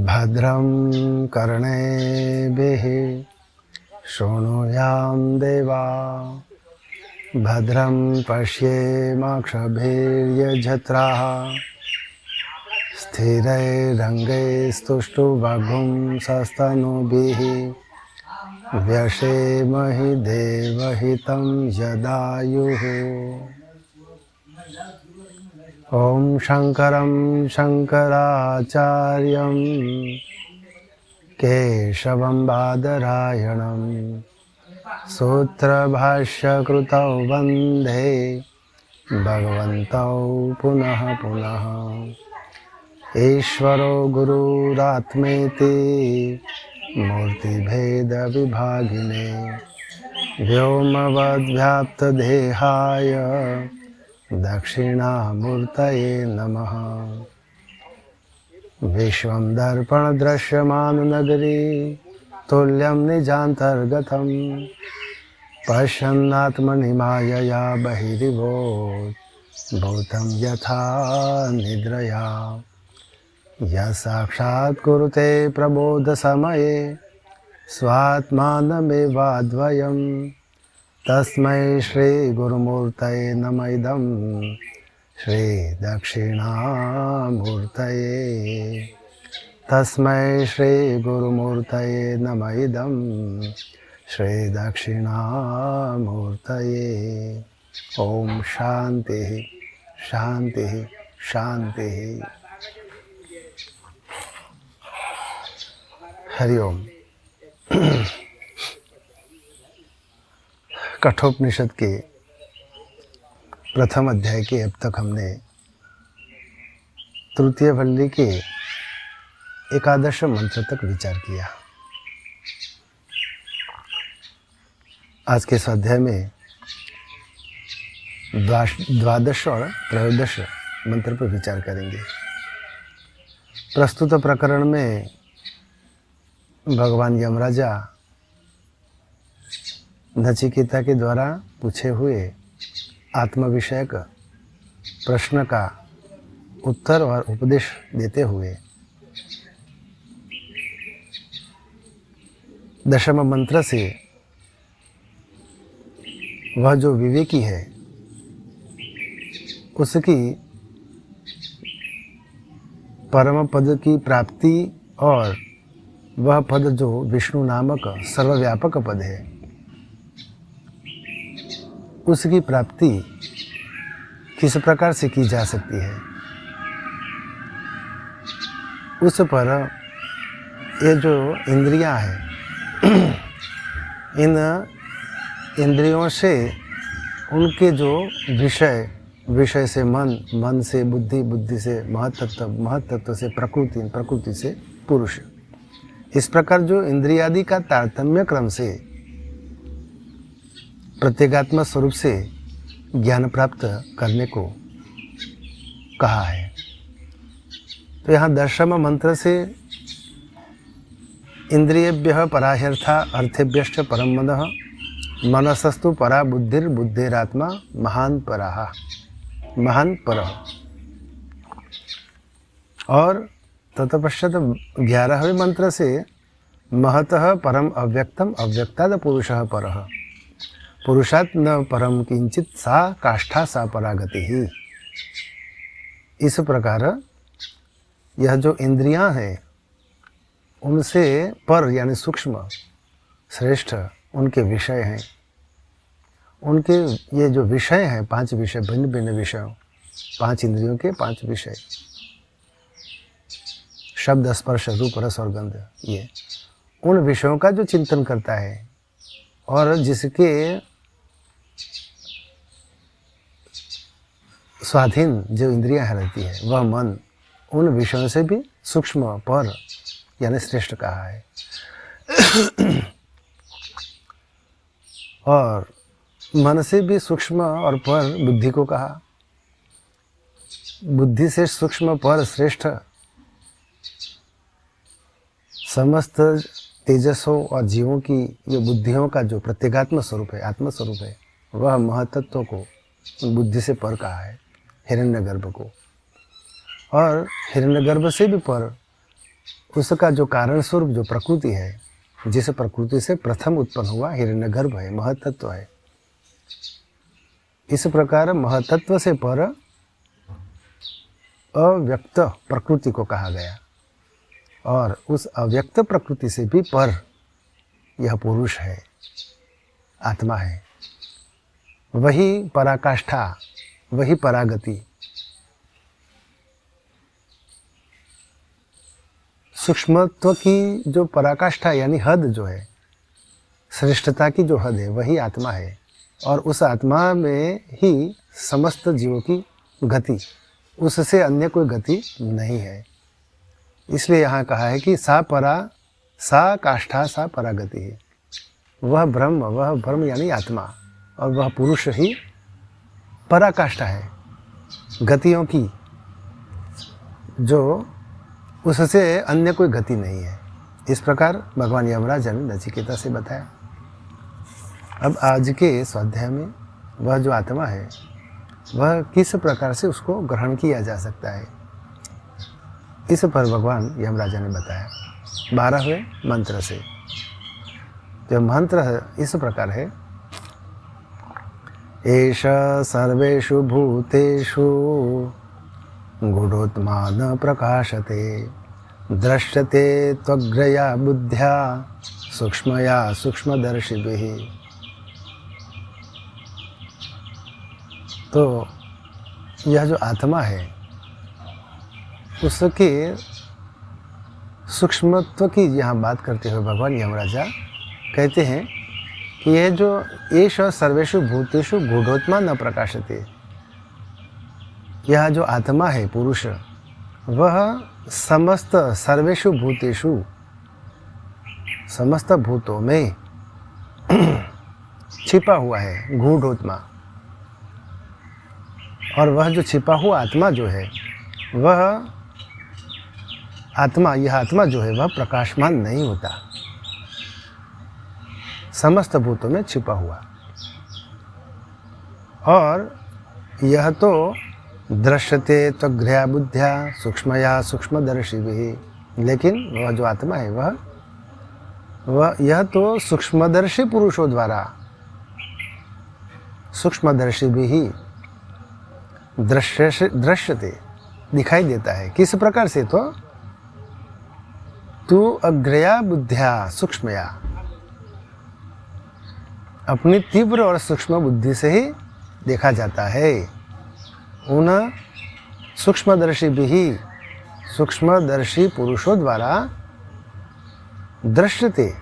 भद्रं कर्णेभिः शृणुयाम देवा भद्रं पश्येमाक्षभिर्यजत्राः स्थिरैरङ्गैस्तुष्टुवागुंसस्तनूभिः व्यशेमहि देवहितं यदायुः। ॐ शङ्करं शङ्कराचार्यं केशवं बादरायणं सूत्रभाष्यकृतौ वन्दे भगवन्तौ पुनः पुनः। ईश्वरो गुरुरात्मेति मूर्तिभेदविभागिने व्योमवद्व्याप्तदेहाय दक्षिणामूर्तये नमः। विश्वं दर्पणदृश्यमाननगरी तुल्यं निजान्तर्गतं पश्यन्नात्मनि मायया बहिरिवोत् भूतं यथा निद्रया। यः साक्षात् कुरुते प्रबोधसमये स्वात्मानमेवाद्वयं तस्मै श्रीगुरुमूर्तये नमः। इदं श्रीदक्षिणामूर्तये तस्मै श्रीगुरुमूर्तये नमः। इदं श्रीदक्षिणामूर्तये। ॐ शान्तिः शान्तिः शान्तिः। हरि ओम। कठोपनिषद के प्रथम अध्याय के अब तक हमने तृतीय वल्ली के एकादश मंत्र तक विचार किया। आज के इस अध्याय में द्वादश और त्रयोदश मंत्र पर विचार करेंगे। प्रस्तुत प्रकरण में भगवान यमराजा नचिकेता के द्वारा पूछे हुए आत्म विषयक प्रश्न का उत्तर और उपदेश देते हुए दशम मंत्र से वह जो विवेकी है उसकी परम पद की प्राप्ति और वह पद जो विष्णु नामक सर्वव्यापक पद है उसकी प्राप्ति किस प्रकार से की जा सकती है, उस पर ये जो इंद्रियां हैं इन इंद्रियों से उनके जो विषय से मन से बुद्धि, बुद्धि से महत्तत्व से प्रकृति से पुरुष, इस प्रकार जो इंद्रियादि का तारतम्य क्रम से प्रत्येगात्म स्वरूप से ज्ञान प्राप्त करने को कहा है। तो यहाँ दशम मंत्र से इंद्रियेभ्यः पराह्यर्था अर्थेभ्यश्च परम मनः मनसस्तु परा बुद्धिर्बुद्धिरात्मा महान परः। और तत्पश्चात 11वें मंत्र से महतः परम अव्यक्तम अव्यक्ताद पुरुषः परः पुरुषात् न परम किंचित सा काष्ठा सा परागति ही। इस प्रकार यह जो इंद्रियां हैं उनसे पर यानी सूक्ष्म श्रेष्ठ उनके विषय हैं। उनके ये जो विषय हैं 5 विषय, भिन्न भिन्न विषयों, 5 इंद्रियों के 5 विषय, शब्द स्पर्श रूप रस और गंध, ये उन विषयों का जो चिंतन करता है और जिसके स्वाधीन जो इंद्रियां रहती है वह मन उन विषयों से भी सूक्ष्म पर यानी श्रेष्ठ कहा है। और मन से भी सूक्ष्म और पर बुद्धि को कहा। बुद्धि से सूक्ष्म पर श्रेष्ठ समस्त तेजसों और जीवों की जो बुद्धियों का जो प्रत्येगात्म स्वरूप है, आत्म स्वरूप है, वह महतत्व को बुद्धि से पर कहा है, हिरण्यगर्भ को। और हिरण्यगर्भ से भी पर उसका जो कारण स्वरूप जो प्रकृति है, जिस प्रकृति से प्रथम उत्पन्न हुआ हिरण्यगर्भ है, महतत्व है। इस प्रकार महतत्व से पर अव्यक्त प्रकृति को कहा गया, और उस अव्यक्त प्रकृति से भी पर यह पुरुष है, आत्मा है। वही पराकाष्ठा, वही परागति। सूक्ष्मत्व की जो पराकाष्ठा यानी हद जो है, श्रेष्ठता की जो हद है, वही आत्मा है। और उस आत्मा में ही समस्त जीवों की गति, उससे अन्य कोई गति नहीं है। इसलिए यहाँ कहा है कि सा काष्ठा सा परागति है। वह ब्रह्म यानी आत्मा, और वह पुरुष ही पराकाष्ठा है गतियों की, जो उससे अन्य कोई गति नहीं है। इस प्रकार भगवान यमराज ने नचिकेता से बताया। अब आज के स्वाध्याय में वह जो आत्मा है, वह किस प्रकार से उसको ग्रहण किया जा सकता है, इस पर भगवान यमराजा ने बताया 12वें मंत्र से। जो मंत्र इस प्रकार है, एष सर्वेषु भूतेषु गूढ़ोत्मा न प्रकाशते दृश्यते त्वग्रया बुद्ध्या सूक्ष्मया सूक्ष्मदर्शिभिः। तो यह जो आत्मा है, उसके सूक्ष्मत्व की यहाँ बात करते हुए भगवान यमराजा कहते हैं कि यह जो एष सर्वेषु भूतेषु गूढ़ोत्मा न प्रकाशते, यह जो आत्मा है पुरुष, वह समस्त सर्वेषु भूतेषु, समस्त भूतों में छिपा हुआ है, गूढ़ोत्मा। और वह जो छिपा हुआ आत्मा जो है, वह आत्मा, यह आत्मा जो है वह प्रकाशमान नहीं होता, समस्त भूतों में छिपा हुआ। और यह तो दृश्यते त्वग्रया बुद्ध्या सूक्ष्मया सूक्ष्मदर्शिभिः, लेकिन वह जो आत्मा है वह यह तो सूक्ष्मदर्शी पुरुषों द्वारा, सूक्ष्मदर्शिभिः दृश्यते, दिखाई देता है। किस प्रकार से? तो तू अग्रया बुद्ध्या सूक्ष्मया, अपनी तीव्र और सूक्ष्म बुद्धि से ही देखा जाता है। उन सूक्ष्मदर्शी भी, सूक्ष्मदर्शी पुरुषों द्वारा दृश्यते,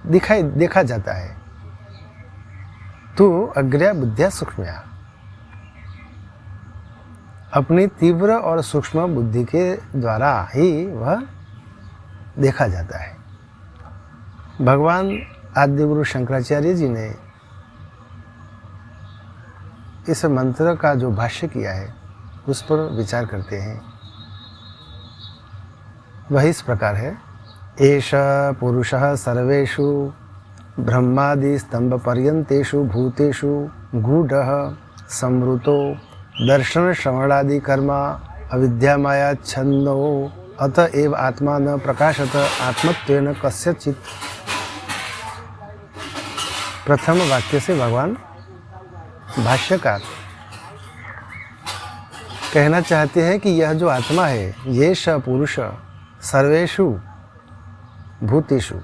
देखा जाता है। तू अग्रया बुद्ध्या सूक्ष्मया, अपनी तीव्र और सूक्ष्म बुद्धि के द्वारा ही वह देखा जाता है। भगवान आदिगुरु शंकराचार्य जी ने इस मंत्र का जो भाष्य किया है, उस पर विचार करते हैं। वह इस प्रकार है, एष पुरुषः सर्वेषु ब्रह्मादि स्तंभ पर्यंतेषु भूतेषु गूढ़ः संवृतो दर्शन श्रवणादि कर्मा अविद्या माया छन्नो अत एव आत्मा न प्रकाशत आत्मत्वेन कस्यचित्। प्रथम वाक्य से भगवान भाष्यकार कहना चाहते हैं कि यह जो आत्मा है, ये स पुरुष सर्वेषु भूतेषु,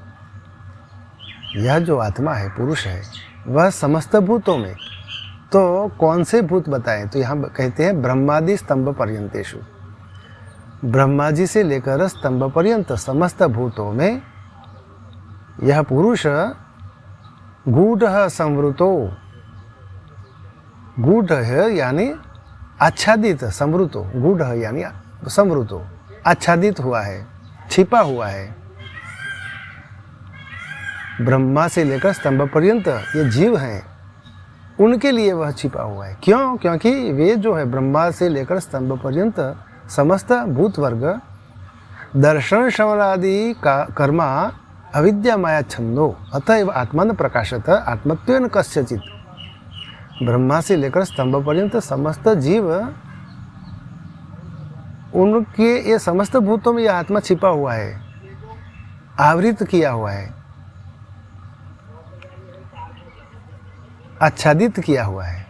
यह जो आत्मा है पुरुष है, वह समस्त भूतों में। तो कौन से भूत बताएं? तो यहाँ कहते हैं ब्रह्मादि स्तंभ पर्यंतेषु, ब्रह्मा जी से लेकर स्तंभ पर्यंत समस्त भूतों में यह पुरुष गूढ़ संवृतो, गूढ़ है यानी आच्छादित, संवृतो, गूढ़ यानी संवृतो, आच्छादित हुआ है, छिपा हुआ है। ब्रह्मा से लेकर स्तंभ पर्यंत ये जीव हैं, उनके लिए वह छिपा हुआ है। क्यों? क्योंकि वे जो है ब्रह्मा से लेकर स्तंभ पर्यंत समस्त भूत वर्ग दर्शन श्रवणादि का कर्मा अविद्या माया छंदो अतएव आत्मन प्रकाशत आत्मत्वेन कस्यचित। ब्रह्मा से लेकर स्तंभ पर्यंत समस्त जीव, उनके ये समस्त भूतों में यह आत्मा छिपा हुआ है, आवृत किया हुआ है, आच्छादित किया हुआ है।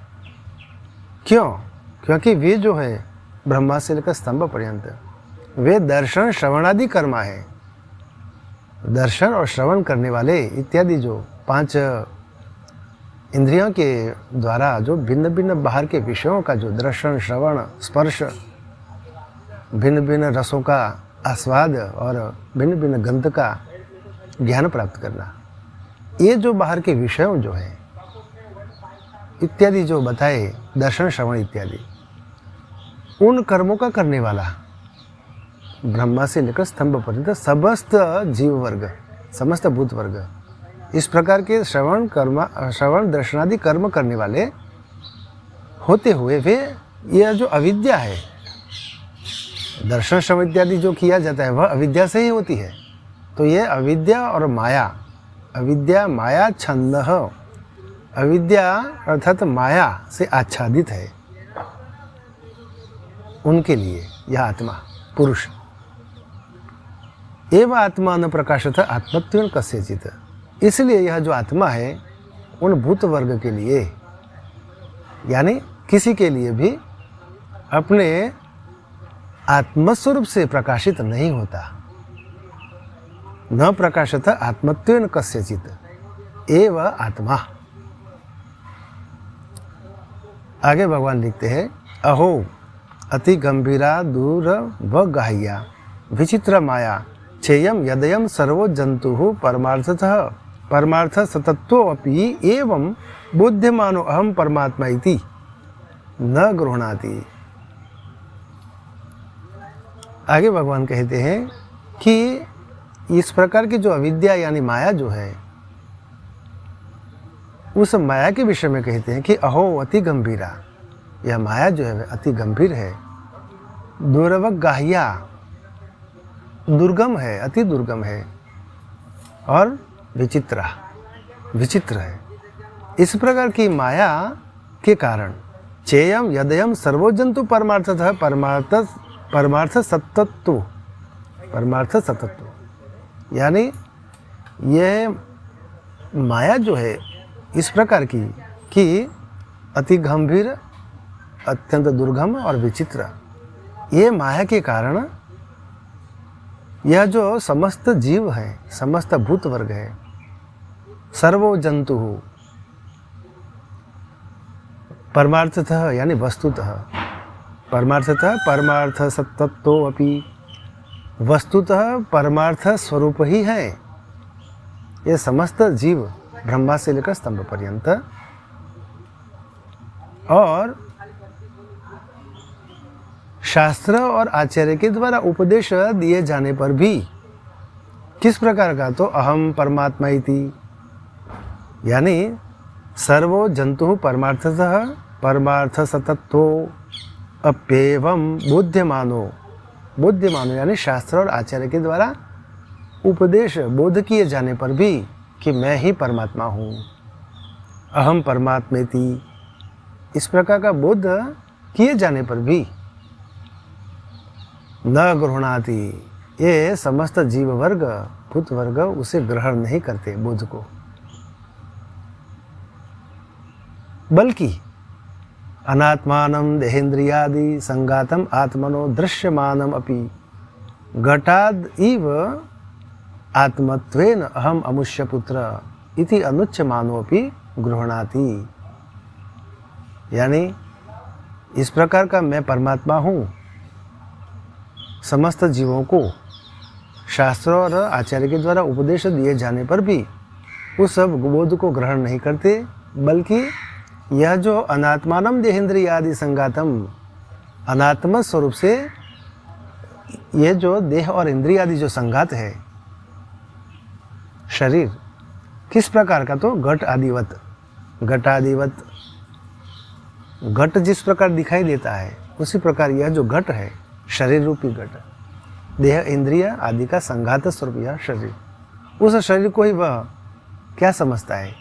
क्यों? क्योंकि वे जो है ब्रह्मा से लेकर स्तंभ पर्यंत वे दर्शन श्रवणादि कर्मा है। दर्शन और श्रवण करने वाले इत्यादि जो 5 इंद्रियों के द्वारा जो भिन्न भिन्न बाहर के विषयों का जो दर्शन, श्रवण, स्पर्श, भिन्न भिन्न रसों का आस्वाद और भिन्न भिन्न गंध का ज्ञान प्राप्त करना, ये जो बाहर के विषयों जो है इत्यादि जो बताए दर्शन, श्रवण इत्यादि, उन कर्मों का करने वाला ब्रह्मा से लेकर स्तंभ पर्यंत समस्त जीव वर्ग, समस्त भूत वर्ग, इस प्रकार के श्रवण दर्शनादि कर्म करने वाले होते हुए वे, यह जो अविद्या है, दर्शन श्रवण इत्यादि जो किया जाता है वह अविद्या से ही होती है। तो ये अविद्या और माया, अविद्या माया छंद, अविद्या अर्थात माया से आच्छादित है, उनके लिए यह आत्मा पुरुष। एवं आत्मा न प्रकाशत आत्मत्वेन कस्यचित्, इसलिए यह जो आत्मा है उन भूत वर्ग के लिए, यानी किसी के लिए भी अपने आत्मस्वरूप से प्रकाशित नहीं होता। न प्रकाशत आत्मत्वेन कस्यचित् एव आत्मा। आगे भगवान लिखते हैं, अहो अति गंभीरा दूर व गाह्या विचित्र माया चेयम यदयम सर्वो जंतु परमार्थ सतत्वोपि एवं बुद्धिमानो अहम परमात्मा इति न गृह्णाति। आगे भगवान कहते हैं कि इस प्रकार की जो अविद्या यानी माया जो है, उस माया के विषय में कहते हैं कि अहो अति गंभीरा, यह माया जो है अति गंभीर है, दुर्व गाह्या, दुर्गम है, अति दुर्गम है, और विचित्र है। इस प्रकार की माया के कारण चेयम यदयम सर्वोजंतु परमार्थतः परमार्थ सतत्व, यानी यह माया जो है इस प्रकार की कि अति गंभीर, अत्यंत दुर्गम और विचित्र, ये माया के कारण यह जो समस्त जीव है, समस्त भूत वर्ग है, सर्वो जंतु परमार्थतः यानी वस्तुतः, परमार्थतः परमार्थ सत्तत्व अपि, वस्तुतः परमार्थ स्वरूप ही है। ये समस्त जीव ब्रह्मा से लेकर स्तंभ पर्यंत, और शास्त्र और आचार्य के द्वारा उपदेश दिए जाने पर भी किस प्रकार का, तो अहम परमात्मा इति, यानी सर्वो जंतु परमार्थतः परमार्थ सतत्व अप्येवं बुद्धिमानो यानी शास्त्र और आचार्य के द्वारा उपदेश बोध किए जाने पर भी कि मैं ही परमात्मा हूँ, अहम परमात्मेति, इस प्रकार का बोध किए जाने पर भी न गृह्णाति, ये समस्त जीव वर्ग, भूत वर्ग उसे ग्रहण नहीं करते बोध को, बल्कि अनात्मानं देहेन्द्रियादि संगातम आत्मनो दृश्यमानम अपि घटाद इव आत्मत्वेन अहम अमुष्य पुत्र इति अनुच्यमानो अपि गृह्णाति। यानी इस प्रकार का मैं परमात्मा हूँ, समस्त जीवों को शास्त्र और आचार्य के द्वारा उपदेश दिए जाने पर भी उस सब बोध को ग्रहण नहीं करते, बल्कि यह जो अनात्मानम देहेन्द्रियादि संगातम, अनात्म स्वरूप से ये जो देह और इंद्रिय आदि जो संगात है, शरीर किस प्रकार का, तो घट आदिवत, घटादिवत, घट जिस प्रकार दिखाई देता है उसी प्रकार यह जो घट है, शरीर रूपी घट, देह इंद्रिय आदि का संघात स्वरूप यह शरीर, उस शरीर को ही वह क्या समझता है?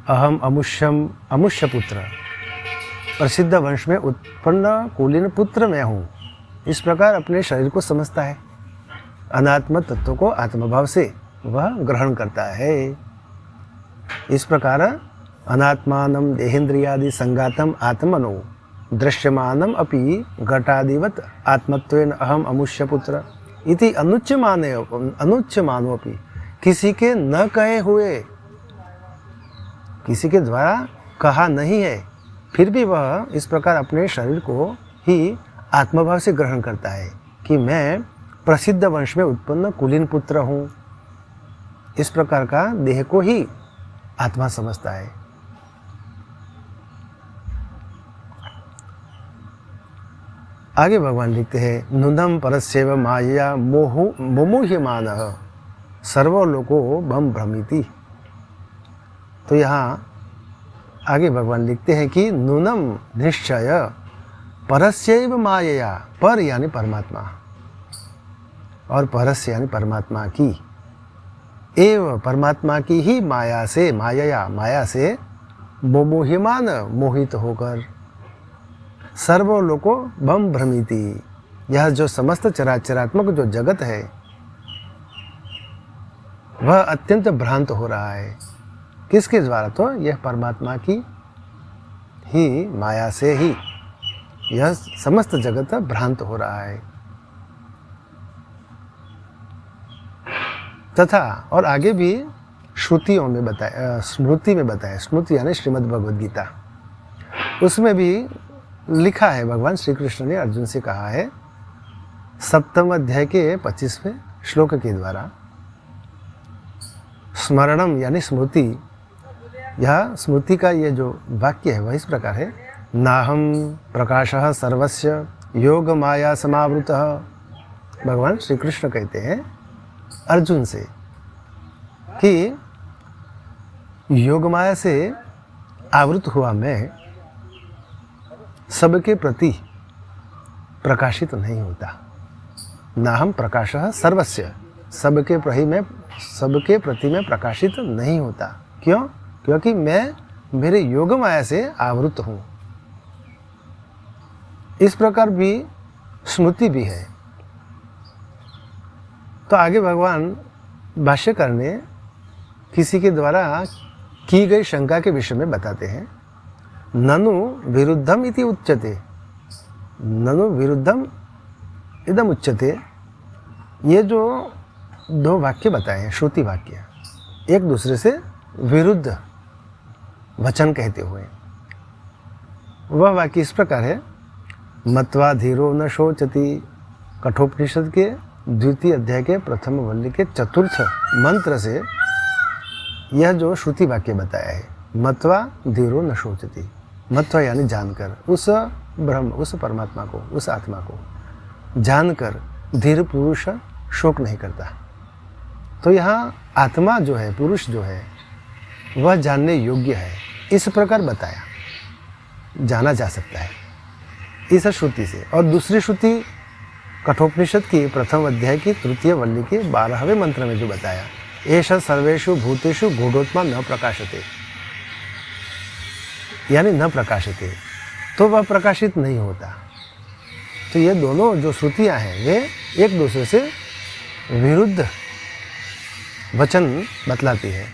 अहम अमुष्य पुत्र, प्रसिद्ध वंश में उत्पन्न कुलीन पुत्र मैं हूँ, इस प्रकार अपने शरीर को समझता है। अनात्म तत्व को आत्मभाव से वह ग्रहण करता है। इस प्रकार अनात्मानं देहेन्द्रियादि संगातम आत्मनो दृश्यमानम अपि घटादिवत आत्मत्वेन अहम अमुष्य पुत्र इति अनुच्यमानो अपि, किसी के न कहे हुए, किसी के द्वारा कहा नहीं है, फिर भी वह इस प्रकार अपने शरीर को ही आत्मभाव से ग्रहण करता है कि मैं प्रसिद्ध वंश में उत्पन्न कुलीन पुत्र हूँ। इस प्रकार का देह को ही आत्मा समझता है। आगे भगवान लिखते हैं, नूनम परस्यैव मायया मोमुह्यमानः सर्वलोको बम भ्रमिति। तो यहाँ आगे भगवान लिखते हैं कि नूनम निश्चय परस्यैव मायया, पर यानी परमात्मा और परस्य यानी परमात्मा की, एव परमात्मा की ही माया से, माया से मोमुह्यमान मोहित होकर सर्वलोको बम भ्रमिति, यह जो समस्त चराचरात्मक जो जगत है वह अत्यंत भ्रांत हो रहा है। किसके द्वारा? तो यह परमात्मा की ही माया से ही यह समस्त जगत भ्रांत हो रहा है। तथा और आगे भी श्रुतियों में बताया, स्मृति में बताया, स्मृति यानी श्रीमद् भगवद गीता, उसमें भी लिखा है, भगवान श्री कृष्ण ने अर्जुन से कहा है 7वें अध्याय के 25वें श्लोक के द्वारा, स्मरणम यानी स्मृति, यह स्मृति का ये जो वाक्य है वह इस प्रकार है, नाहम प्रकाशः सर्वस्य योग माया समावृतः। भगवान श्री कृष्ण कहते हैं अर्जुन से कि योग माया से आवृत हुआ मैं सबके प्रति प्रकाशित नहीं होता। नाहम प्रकाशः सर्वस्य, सबके प्रति मैं प्रकाशित नहीं होता। क्यों? क्योंकि मैं मेरे योग माया से आवृत हूँ। इस प्रकार भी स्मृति भी है। तो आगे भगवान भाष्यकार ने किसी के द्वारा की गई शंका के विषय में बताते हैं, ननु विरुद्धम इति उच्यते, ननु विरुद्धम इदम उच्यते। ये जो दो वाक्य बताए हैं, श्रुति वाक्य, एक दूसरे से विरुद्ध वचन कहते हुए, वह वाक्य इस प्रकार है, मत्वा धीरो न शोचति, कठोपनिषद के 2 अध्याय के 1 वल्ली के 4th मंत्र से यह जो श्रुति वाक्य बताया है, मत्वा धीरो न शोचति, मत्वा यानी जानकर, उस ब्रह्म, उस परमात्मा को, उस आत्मा को जानकर धीर पुरुष शोक नहीं करता। तो यहाँ आत्मा जो है, पुरुष जो है, वह जानने योग्य है, इस प्रकार बताया, जाना जा सकता है इस श्रुति से। और दूसरी श्रुति कठोपनिषद की 1 अध्याय की 3 वल्ली के 12वें मंत्र में जो बताया, एष सर्वेषु भूतेषु गूढ़ोत्मा न प्रकाशते, यानी न प्रकाशते, तो वह प्रकाशित नहीं होता। तो ये दोनों जो श्रुतियाँ हैं वे एक दूसरे से विरुद्ध वचन बतलाती है।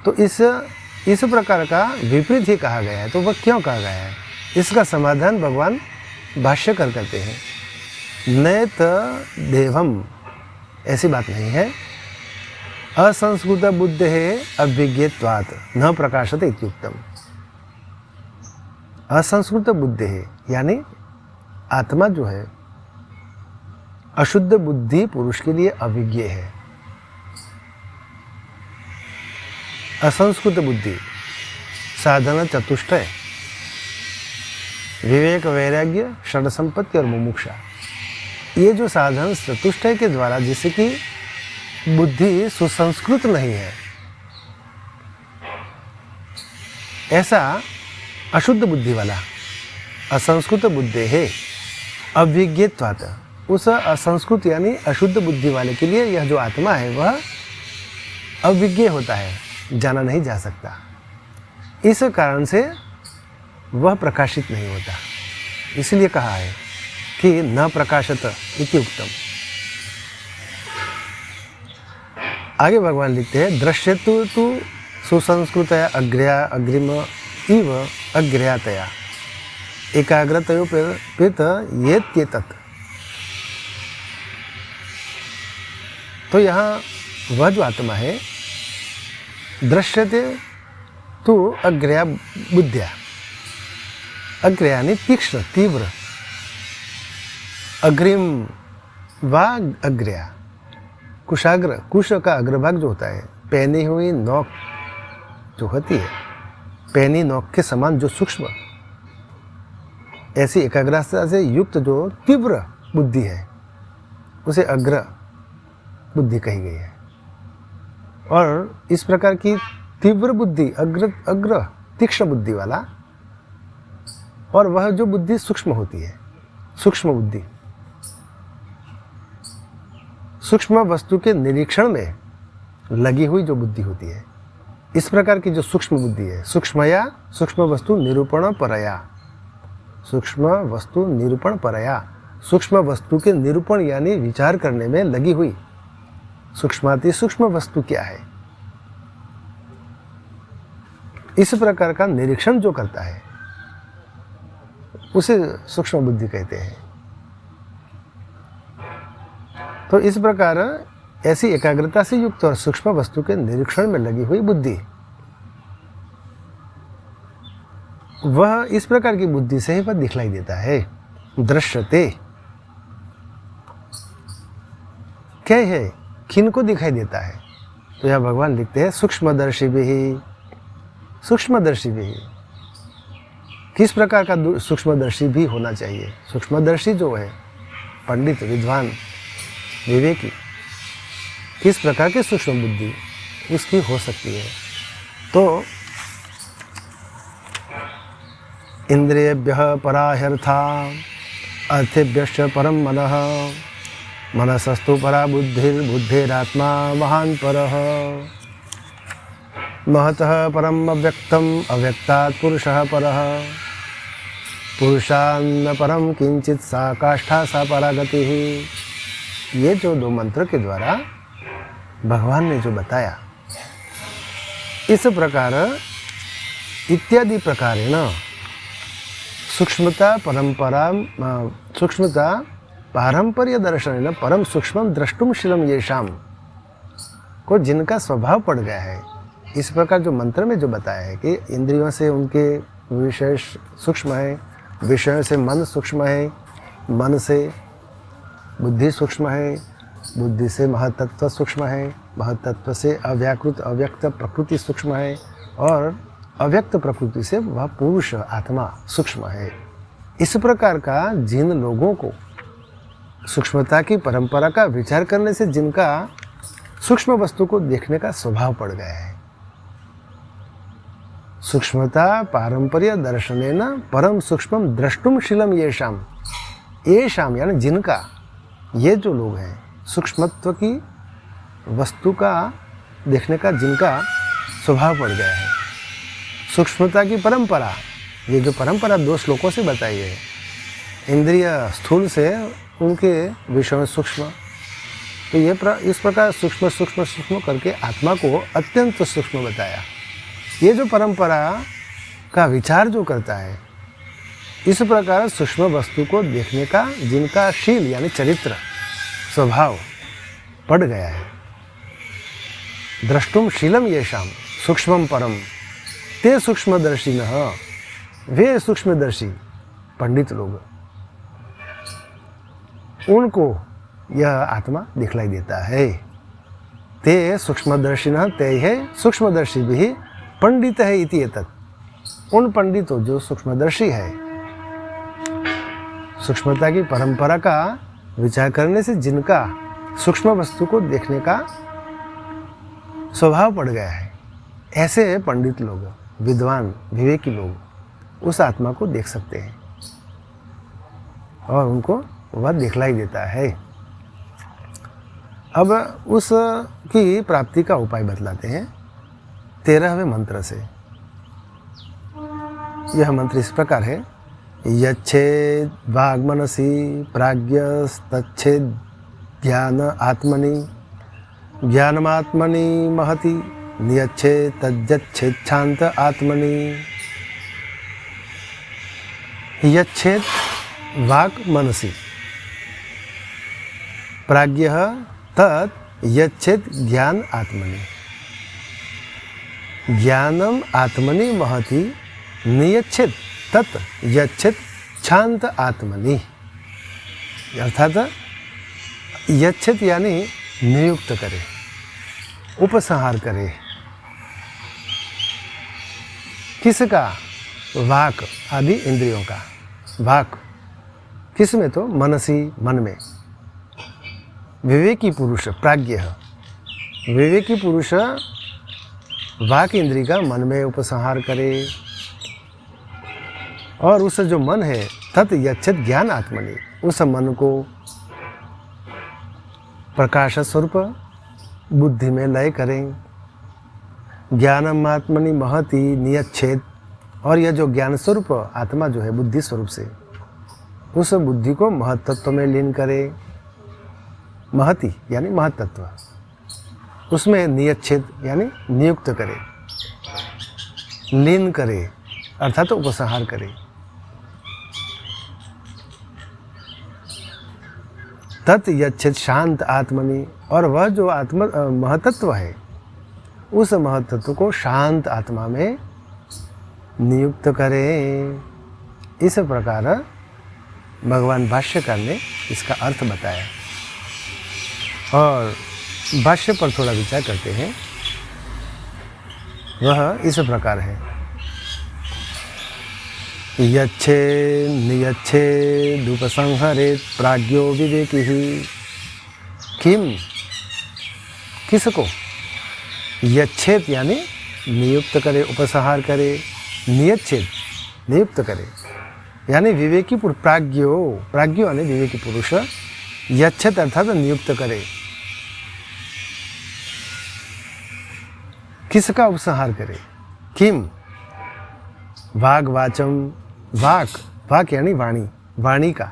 तो इस प्रकार का विपरीत ही कहा गया है। तो वह क्यों कहा गया है, इसका समाधान भगवान भाष्यकर करते हैं, नैत देवम, ऐसी बात नहीं है, असंस्कृत बुद्धे अभिज्ञत्वात् न प्रकाशते इत्युक्तम। असंस्कृत बुद्धे यानी आत्मा जो है अशुद्ध बुद्धि पुरुष के लिए अविज्ञ है। असंस्कृत बुद्धि, साधना चतुष्टय, विवेक, वैराग्य, षड संपत्ति और मुमुक्षा, ये जो साधन चतुष्टय के द्वारा, जिससे कि बुद्धि सुसंस्कृत नहीं है, ऐसा अशुद्ध बुद्धि वाला असंस्कृत बुद्धि है, अविज्ञत्वात्, उस असंस्कृत यानी अशुद्ध बुद्धि वाले के लिए यह जो आत्मा है वह अविज्ञ होता है, जाना नहीं जा सकता। इस कारण से वह प्रकाशित नहीं होता। इसलिए कहा है कि न प्रकाशत इति उक्तम। आगे भगवान लिखते हैं दृश्यतु तु सुसंस्कृतया अग्र्या अग्रिम इव अग्र्यातया एकाग्रतयोपेत येत्येतत्। तो यहाँ वह जो आत्मा है दृश्यते तो अग्र्या बुद्धिया, अग्र्या यानी तीक्ष्ण तीव्र, अग्रिम वा अग्र्या कुशाग्र, कुश का अग्रभाग जो होता है, पहनी हुई नोक जो होती है, पहनी नोक के समान जो सूक्ष्म, ऐसी एकाग्रता से युक्त जो तीव्र बुद्धि है उसे अग्र बुद्धि कही गई है। और इस प्रकार की तीव्र बुद्धि, अग्र तीक्ष्ण बुद्धि वाला, और वह जो बुद्धि सूक्ष्म होती है, सूक्ष्म बुद्धि, सूक्ष्म वस्तु के निरीक्षण में लगी हुई जो बुद्धि होती है, इस प्रकार की जो सूक्ष्म बुद्धि है, सूक्ष्मया सूक्ष्म वस्तु निरूपण परया, सूक्ष्म वस्तु निरूपण परया, सूक्ष्म वस्तु के निरूपण यानी विचार करने में लगी हुई सूक्ष्माति सूक्ष्म वस्तु क्या है, इस प्रकार का निरीक्षण जो करता है उसे सूक्ष्म बुद्धि कहते हैं। तो इस प्रकार ऐसी एकाग्रता से युक्त और सूक्ष्म वस्तु के निरीक्षण में लगी हुई बुद्धि, वह इस प्रकार की बुद्धि से ही वह दिखलाई देता है। दृश्यते क्या है, किनको दिखाई देता है? तो यह भगवान लिखते हैं सूक्ष्मदर्शी भी, सूक्ष्मदर्शी भी। किस प्रकार का सूक्ष्मदर्शी भी होना चाहिए? सूक्ष्मदर्शी जो है पंडित, विद्वान, विवेकी, किस प्रकार की सूक्ष्म बुद्धि इसकी हो सकती है? तो इंद्रियेभ्यः परा ह्यर्था अर्थेभ्यश्च परम मनः मनसस्तु परा बुद्धिर्बुद्धिरात्मा महान् परः महतः परम अव्यक्तम् अव्यक्तात् पुरुषः परः पुरुषान्न परम किंचित सा काष्ठा सा परागतिः। ये जो दो मंत्र के द्वारा भगवान ने जो बताया, इस प्रकार इत्यादि प्रकारेण सूक्ष्मता परंपरा सूक्ष्मता पारंपर्य दर्शनेन परम सूक्ष्मं द्रष्टुमशीलम येषाम को जिनका स्वभाव पड़ गया है, इस प्रकार जो मंत्र में जो बताया है कि इंद्रियों से उनके विषय सूक्ष्म है, विषयों से मन सूक्ष्म है, मन से बुद्धि सूक्ष्म है, बुद्धि से महतत्व सूक्ष्म है, महतत्व से अव्याकृत अव्यक्त प्रकृति सूक्ष्म है, और अव्यक्त प्रकृति से वह पुरुष आत्मा सूक्ष्म है। इस प्रकार का जिन लोगों को सूक्ष्मता की परंपरा का विचार करने से जिनका सूक्ष्म वस्तु को देखने का स्वभाव पड़ गया है, सूक्ष्मता पारंपर्य दर्शनेन परम सूक्ष्मम द्रष्टुमशीलम येषाम, येषाम यानी जिनका, ये जो लोग हैं सूक्ष्मत्व की वस्तु का देखने का जिनका स्वभाव पड़ गया है, सूक्ष्मता की परंपरा, ये जो परंपरा दो श्लोकों से बताई है, इंद्रिय स्थूल से उनके विषय में सूक्ष्म, तो ये इस प्रकार सूक्ष्म सूक्ष्म सूक्ष्म करके आत्मा को अत्यंत सूक्ष्म बताया। ये जो परंपरा का विचार जो करता है, इस प्रकार सूक्ष्म वस्तु को देखने का जिनका शील यानी चरित्र स्वभाव पड़ गया है, द्रष्टुम शीलम येषाम सूक्ष्मम परम ते सूक्ष्मदर्शिनः, वे सूक्ष्मदर्शी पंडित लोग, उनको यह आत्मा दिखलाई देता है। ते सूक्ष्मदर्शिनः, ते है सूक्ष्मदर्शी भी पंडित है इति एतत्, उन पंडितों जो सूक्ष्मदर्शी है, सूक्ष्मता की परंपरा का विचार करने से जिनका सूक्ष्म वस्तु को देखने का स्वभाव पड़ गया है, ऐसे पंडित लोग, विद्वान, विवेकी लोग उस आत्मा को देख सकते हैं। और उनको वह दिखलाई देता है। अब उस की प्राप्ति का उपाय बतलाते हैं 13वें मंत्र से। यह मंत्र इस प्रकार है, यच्छेद वाग्मनसि प्राज्ञस्तच्छेद ज्ञान आत्मनि ज्ञानमात्मनि महति नियच्छेद तज्जच्छेद शांत आत्मनि। यच्छेद वाक् मनसि प्राज्ञः तत् यच्छेद ज्ञान आत्मनि ज्ञानम आत्मनि महति नियच्छेद तत् यच्छेद शांत आत्मनि। अर्थात यच्छेद यानी नियुक्त करे, उपसंहार करे। किसका? वाक आदि इंद्रियों का। वाक किस में? तो मनसी, मन में। विवेकी पुरुष प्राज्ञ, विवेकी पुरुष वाक इंद्री का मन में उपसंहार करे, और उस जो मन है तत् यच्छेद ज्ञान आत्मनि, उस मन को प्रकाश स्वरूप बुद्धि में लय करें। ज्ञानम आत्मनि महति नियच्छेद, और यह जो ज्ञान स्वरूप आत्मा जो है बुद्धि स्वरूप से, उस बुद्धि को महत्त्व में लीन करे। महति यानी महत्त्व, उसमें नियच्छेद यानी नियुक्त करे, लीन करे अर्थात उपसंहार करे। तत् यच्छेद शांत आत्मनि, और वह जो आत्म महतत्व है उस महतत्व को शांत आत्मा में नियुक्त करें। इस प्रकार भगवान भाष्यकार ने इसका अर्थ बताया, और भाष्य पर थोड़ा विचार करते हैं। वह इस प्रकार है, यच्छे नियच्छे दुपसंहरेत प्राज्ञो विवेकी किम, किसको? यच्छेद यानी नियुक्त करे, उपसंहार करे। नियच्छेद नियुक्त करे यानी विवेकी पुरुष, प्राज्ञो, प्राज्ञो यानी विवेकी पुरुष। यच्छेद अर्थात नियुक्त करे। किसका उपसंहार करे? किम? वाग वाचम, वाक, वाक यानी वाणी, वाणी का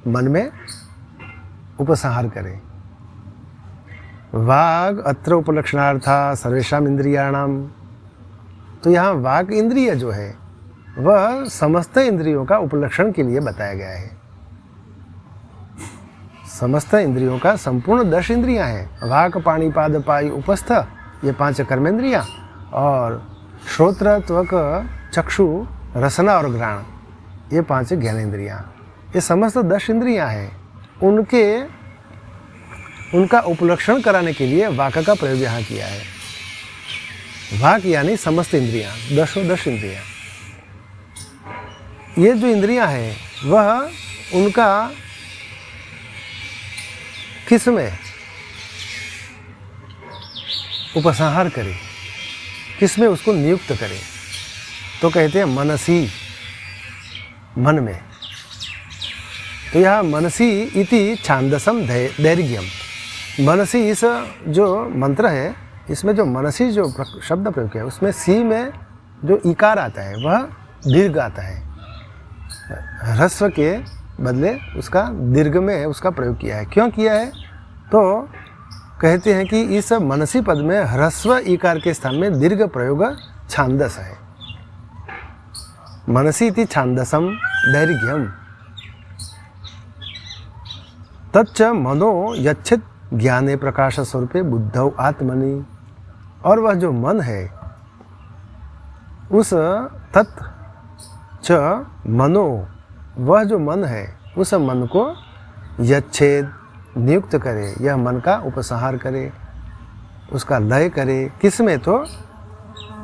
मन में उपसंहार करे। वाग अत्र उपलक्षणार्था सर्वेषाम इंद्रियाणाम, तो यहाँ वाक इंद्रिय जो है वह समस्त इंद्रियों का उपलक्षण के लिए बताया गया है। समस्त इंद्रियों का संपूर्ण 10 इंद्रियां हैं। वाक पाणि पाद पाई उपस्थ, ये 5 कर्मेंद्रियां, और श्रोत्र त्वक चक्षु रसना और घ्राण, ये 5 ज्ञानेंद्रियां। ये समस्त 10 इंद्रियां हैं। उनका उपलक्षण कराने के लिए वाक का प्रयोग यहाँ किया है। वाक यानी समस्त इंद्रियां, 10 इंद्रियां। ये जो इंद्रियां हैं वह उनका किस में उपसंहार करे, किस में उसको नियुक्त करे? तो कहते हैं मनसी, मन में। तो यह मनसी इति छांदसम दैर्घ्यम, मनसी इस जो मंत्र है इसमें जो मनसी जो शब्द प्रयोग किया है उसमें सी में जो इकार आता है वह दीर्घ आता है। ह्रस्व के बदले उसका दीर्घ में उसका प्रयोग किया है। क्यों किया है? तो कहते हैं कि इस मनसी पद में ह्रस्व इकार के स्थान में दीर्घ प्रयोग छांदस है। मनसी इति छांदसम दैर्घ्यम तच्च मनो यच्छित ज्ञाने प्रकाश स्वरूपे बुद्धौ आत्मनि, और वह जो मन है उस तत् च मनो, वह जो मन है उस मन को यच्छेद नियुक्त करे, यह मन का उपसंहार करे, उसका लय करे। किस में? तो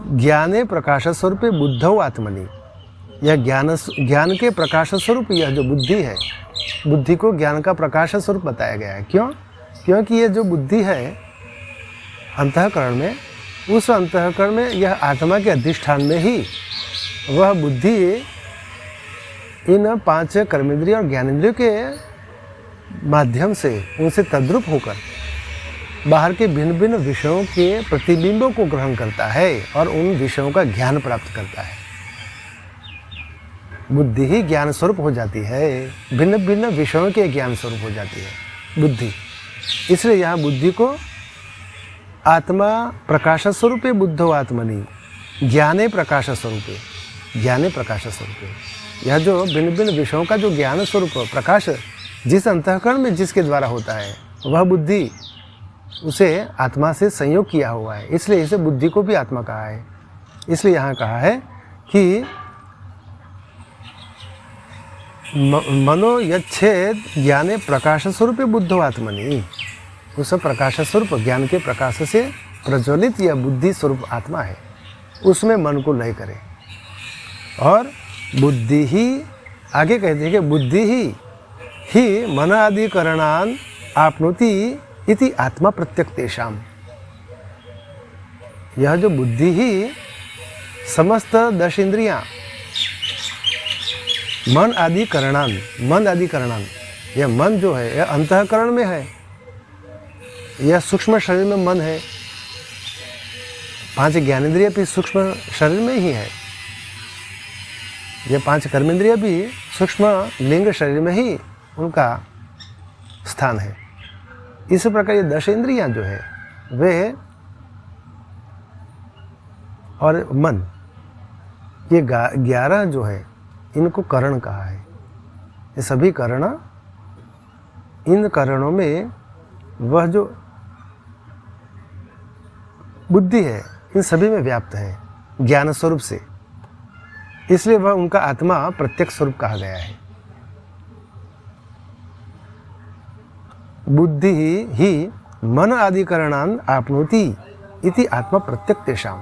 ज्ञाने प्रकाश स्वरूपे बुद्धौ आत्मनि, यह ज्ञान के प्रकाश स्वरूप यह जो बुद्धि है, बुद्धि को ज्ञान का प्रकाश स्वरूप बताया गया है। क्यों? क्योंकि ये जो बुद्धि है अंतःकरण में, उस अंतःकरण में यह आत्मा के अधिष्ठान में ही वह बुद्धि इन 5 कर्मेंद्रिय और ज्ञानेंद्रियों के माध्यम से उनसे तद्रुप होकर बाहर के भिन्न भिन्न विषयों के प्रतिबिंबों को ग्रहण करता है और उन विषयों का ज्ञान प्राप्त करता है। बुद्धि ही ज्ञान स्वरूप हो जाती है, भिन्न भिन्न विषयों के ज्ञान स्वरूप हो जाती है बुद्धि। इसलिए यहाँ बुद्धि को आत्मा प्रकाश स्वरूपे बुद्धो आत्मनि ज्ञाने प्रकाश स्वरूपे, ज्ञाने प्रकाश स्वरूपे। यह जो भिन्न भिन्न विषयों का जो ज्ञान स्वरूप प्रकाश जिस अंतःकरण में जिसके द्वारा होता है वह बुद्धि उसे आत्मा से संयोग किया हुआ है, इसलिए इसे बुद्धि को भी आत्मा कहा है। इसलिए यहाँ कहा है कि मनो यच्छेद ज्ञाने प्रकाश स्वरूप बुद्धो आत्मनि, उस प्रकाश स्वरूप ज्ञान के प्रकाश से प्रज्वलित यह बुद्धि स्वरूप आत्मा है, उसमें मन को लय करे। और बुद्धि ही आगे कहते हैं कि बुद्धि ही मन आदि करणान आपनोति इति आत्मा प्रत्यक तेषाम। यह जो बुद्धि ही समस्त 10 इंद्रियां मन आदि करणान, यह मन जो है यह अंतःकरण में है, यह सूक्ष्म शरीर में मन है। 5 ज्ञानेंद्रिय भी सूक्ष्म शरीर में ही है, यह 5 कर्मेंद्रिय भी सूक्ष्म लिंग शरीर में ही उनका स्थान है। इस प्रकार ये 10 इंद्रियां जो है वे और मन, ये 11 जो है इनको करण कहा है। ये सभी करण, इन करणों में वह जो बुद्धि है इन सभी में व्याप्त है ज्ञान स्वरूप से, इसलिए वह उनका आत्मा प्रत्यक्ष स्वरूप कहा गया है। बुद्धि ही मन आदि करणान आपनोति इति आत्मा प्रत्यक तेषाम।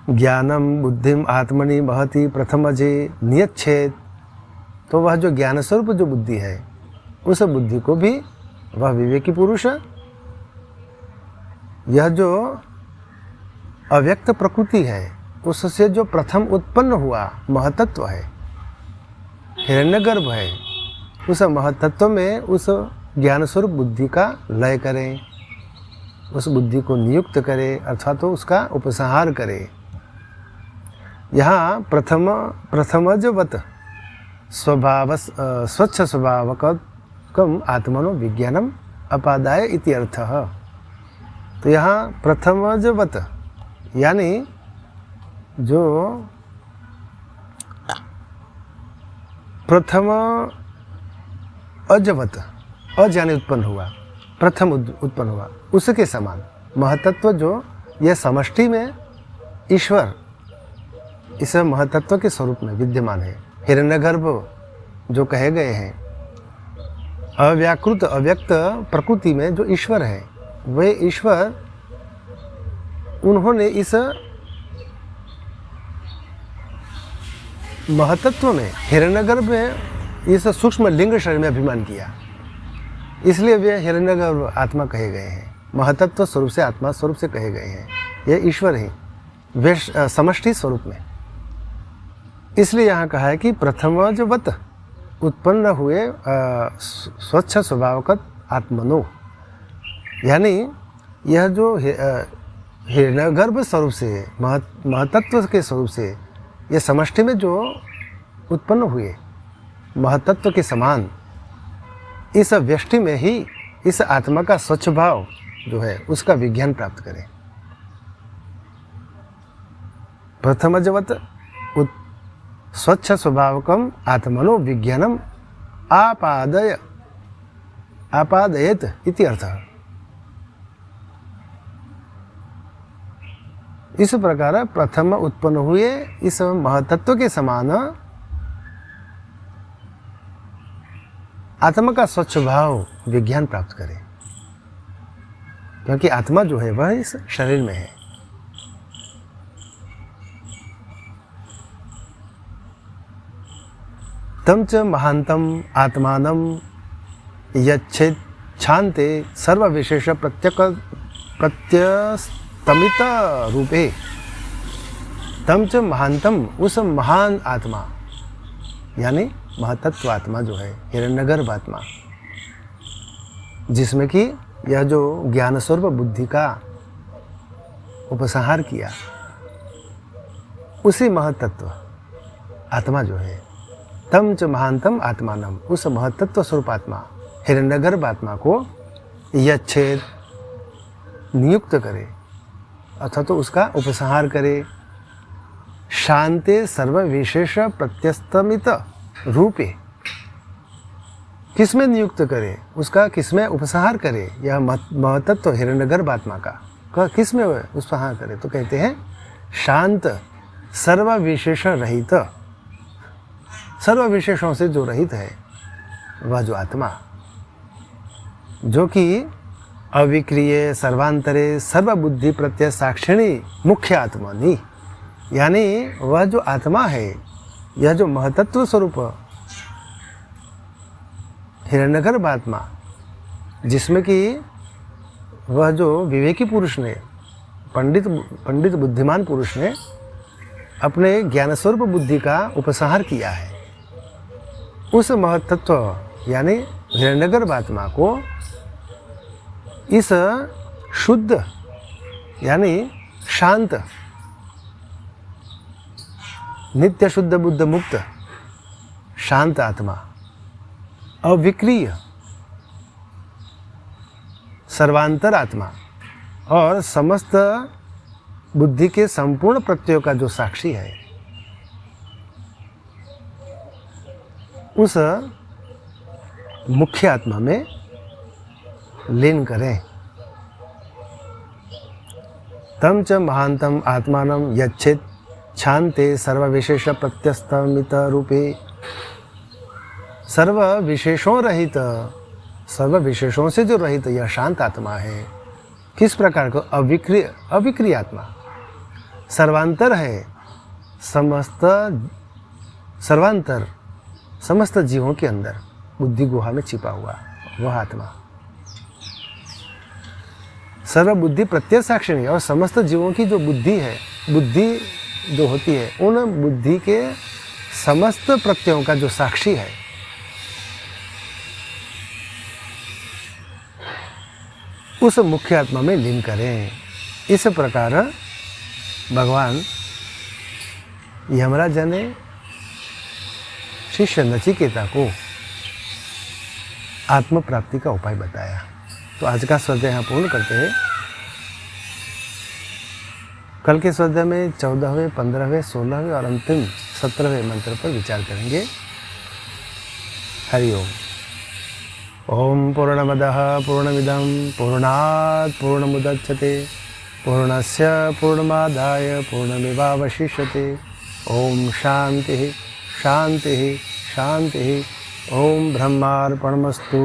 ज्ञानम बुद्धिम आत्मनि महति प्रथमजे नियच्छेद। तो वह जो ज्ञान स्वरूप जो बुद्धि है उस बुद्धि को भी वह विवेकी पुरुष, यह जो अव्यक्त प्रकृति है उससे जो प्रथम उत्पन्न हुआ महतत्व है, हिरण्यगर्भ है, उस महतत्व में उस ज्ञान स्वरूप बुद्धि का लय करें, उस बुद्धि को नियुक्त करे अर्थात तो उसका उपसंहार करे। यहाँ प्रथमजवत स्वभाव स्वच्छ स्वभावकम आत्मनो विज्ञानम अपादाय इति अर्थः। तो यहाँ प्रथमजवत यानी जो प्रथम अजवत, अज यानी उत्पन्न हुआ, प्रथम उत्पन्न हुआ, उसके समान महतत्व जो यह समष्टि में ईश्वर इस महतत्व के स्वरूप में विद्यमान है। हिरण्यगर्भ जो कहे गए हैं, अव्याकृत अव्यक्त प्रकृति में जो ईश्वर है, वे ईश्वर उन्होंने इस महतत्व में हिरण्यगर्भ में इस सूक्ष्म लिंग शरीर में अभिमान किया, इसलिए वे हिरण्यगर्भ आत्मा कहे गए हैं, महतत्व स्वरूप से आत्मा स्वरूप से कहे गए हैं। यह ईश्वर है वे समष्टि स्वरूप में। इसलिए यहाँ कहा है कि प्रथमजवत उत्पन्न हुए स्वच्छ स्वभावगत आत्मनो, यानी यह जो हिरण्यगर्भ स्वरूप से महतत्व के स्वरूप से ये समष्टि में जो उत्पन्न हुए महतत्व के समान इस व्यष्टि में ही इस आत्मा का स्वच्छ भाव जो है उसका विज्ञान प्राप्त करें। प्रथमजवत स्वच्छ स्वभावकम आत्मनो विज्ञानम आपादयेत इति अर्थः। इस प्रकार प्रथम उत्पन्न हुए इस महतत्व के समान आत्मा का स्वच्छ भाव विज्ञान प्राप्त करें, क्योंकि आत्मा जो है वह इस शरीर में है। तम च महांतम आत्मानम यच्छेद छान्ते सर्व विशेष प्रत्यस्तमित रूपे। तम च महानतम, उस महान आत्मा यानी महतत्व आत्मा जो है, हिरण्यगर्भ आत्मा, जिसमें कि यह जो ज्ञान स्वरूप बुद्धि का उपसंहार किया, उसी महतत्व आत्मा जो है, तम च महानतम आत्मानम, उस महतत्व स्वरूप आत्मा हिरण्यगर्भ आत्मा को यच्छेद नियुक्त करे अथवा तो उसका उपसंहार करे, शांते सर्व विशेष प्रत्यस्तमित रूपे, किसमें नियुक्त करे, उसका किसमें उपसंहार करे, यह महतत्व हिरण्यगर्भ आत्मा का किसमें उपसंहार करे, तो कहते हैं शांत सर्व विशेष रहित, सर्व विशेषों से जो रहित है वह जो आत्मा, जो कि अविक्रिय सर्वांतरे सर्वबुद्धि प्रत्यय साक्षिणी मुख्य आत्मनि, यानी वह जो आत्मा है, यह जो महतत्व स्वरूप हिरण्यगर्भ आत्मा, जिसमें कि वह जो विवेकी पुरुष ने, पंडित बुद्धिमान पुरुष ने अपने ज्ञान स्वरूप बुद्धि का उपसंहार किया है, उस महतत्व यानी हिरण्यगर्भ आत्मा को इस शुद्ध यानी शांत, नित्य शुद्ध बुद्ध मुक्त शांत आत्मा, अविक्रिय सर्वांतर आत्मा और समस्त बुद्धि के संपूर्ण प्रत्ययों का जो साक्षी है, उस मुख्य आत्मा में लीन करें। तम च महानतम आत्मानम यच्छेद शांते सर्व विशेष प्रत्यस्तमित रूपे, सर्व विशेषों रहित, सर्व विशेषों से जो रहित यह शांत आत्मा है, किस प्रकार को, अविक्रिय आत्मा, सर्वांतर है, सर्वांतर समस्त जीवों के अंदर बुद्धि गुहा में छिपा हुआ वह आत्मा, सर्व बुद्धि प्रत्यय साक्षिणी, और समस्त जीवों की जो बुद्धि है, बुद्धि जो होती है, उन बुद्धि के समस्त प्रत्ययों का जो साक्षी है, उस मुख्य आत्मा में लीन करें। इस प्रकार भगवान यमराज ने शिष्य नचिकेता को आत्म प्राप्ति का उपाय बताया। तो आज का स्वाध्याय यहाँ पूर्ण करते हैं। कल के स्वाध्याय में 14वें, 15वें, 16वें और अंतिम 17वें मंत्र पर विचार करेंगे। हरि ओम। ओम पूर्णमदः पूर्णमिदं पूर्णात् पूर्णमुदच्यते पूर्णस्य पूर्णमादाय पूर्णमेवावशिष्यते। ओम शांति शांति शांति। ओम ब्रह्मार्पणमस्तु।